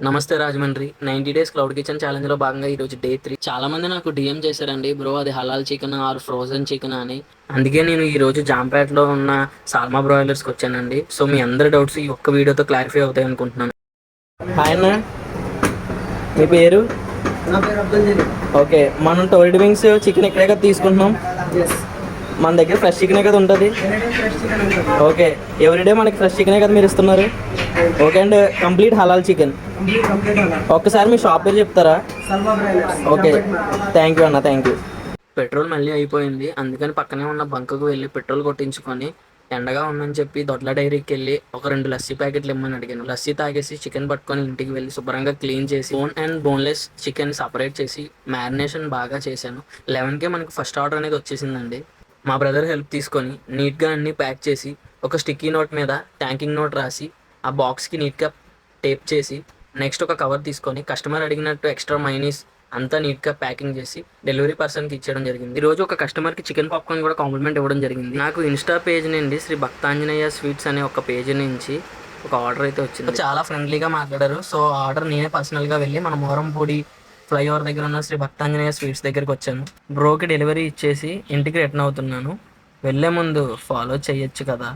నమస్తే Rajahmundry. 90 days cloud kitchen ఛాలెంజ్‌లో భాగంగా ఈరోజు డే 3. చాలా మంది నాకు డీఎం చేశారండి. బ్రో అది హలాల్ చికెన్ ఆర్ ఫ్రోజన్ చికెన్ అని. అందుకే నేను ఈరోజు జాంపేటలో ఉన్న సాల్మా బ్రాయిలర్స్‌కి వచ్చానండి. సో మీ అందరి డౌట్స్ ఈ ఒక్క వీడియోతో క్లారిఫై అవుతాయి అనుకుంటున్నాను. హాయ్ అన్న, మీ పేరు? నా పేరు అబ్దుల్ జలీల్. ఓకే, మనం టోల్డ్ వింగ్స్ చికెన్ ఇక్కడే కదా తీసుకుంటున్నాం. ఎస్, మన దగ్గర ఫ్రెష్ చికెనే కదా ఉంటుంది. ఎనీ ఫ్రెష్ చికెన్ ఉంటుంది. ఓకే, ఎవ్రీడే మనకి ఫ్రెష్ చికెనే కదా మీరు ఇస్తున్నారు. Okay, and complete halal chicken. Complete అలా ఒక్కసారి మీ షాప్ పేరు చెప్తారా? సల్వా బ్రాయిలర్స్. ఓకే, థ్యాంక్ యూ అన్న, థ్యాంక్ యూ. పెట్రోల్ మళ్ళీ అయిపోయింది. అందుకని పక్కనే ఉన్న బంకుకు వెళ్ళి పెట్రోల్ కొట్టించుకొని ఎండగా ఉందని చెప్పి దొడ్ల డైరీకి వెళ్ళి ఒక 2 లస్సీ ప్యాకెట్లు ఇమ్మని అడిగాను. లస్సీ తాగేసి చికెన్ పట్టుకొని ఇంటికి వెళ్ళి శుభ్రంగా క్లీన్ చేసి bone and boneless chicken separate చేసి మ్యారినేషన్ బాగా చేశాను. 11కే మనకి ఫస్ట్ ఆర్డర్ అనేది వచ్చేసిందండి. మా బ్రదర్ హెల్ప్ తీసుకొని నీట్గా అన్నీ ప్యాక్ చేసి ఒక స్టిక్కీ నోట్ మీద ట్యాంకింగ్ నోట్ రాసి ఆ బాక్స్కి నీట్గా టేప్ చేసి నెక్స్ట్ ఒక కవర్ తీసుకొని కస్టమర్ అడిగినట్టు ఎక్స్ట్రా మైనీస్ అంతా నీట్గా ప్యాకింగ్ చేసి డెలివరీ పర్సన్కి ఇచ్చేయడం జరిగింది. ఈరోజు ఒక కస్టమర్కి చికెన్ పాప్కార్న్ కూడా కాంప్లిమెంట్ ఇవ్వడం జరిగింది. నాకు ఇన్స్టా పేజ్ నుండి శ్రీ భక్తాంజనేయ స్వీట్స్ అనే ఒక పేజ్ నుంచి ఒక ఆర్డర్ అయితే వచ్చింది. చాలా ఫ్రెండ్లీగా మాట్లాడారు. సో ఆర్డర్ నేనే పర్సనల్గా వెళ్ళి మన మోరంపూడి ఫ్లైఓవర్ దగ్గర ఉన్న శ్రీ భక్తాంజనేయ స్వీట్స్ దగ్గరికి వచ్చాను. బ్రోకి డెలివరీ ఇచ్చేసి ఇంటికి రిటర్న్ అవుతున్నాను. వెళ్ళే ముందు ఫాలో చేయొచ్చు కదా.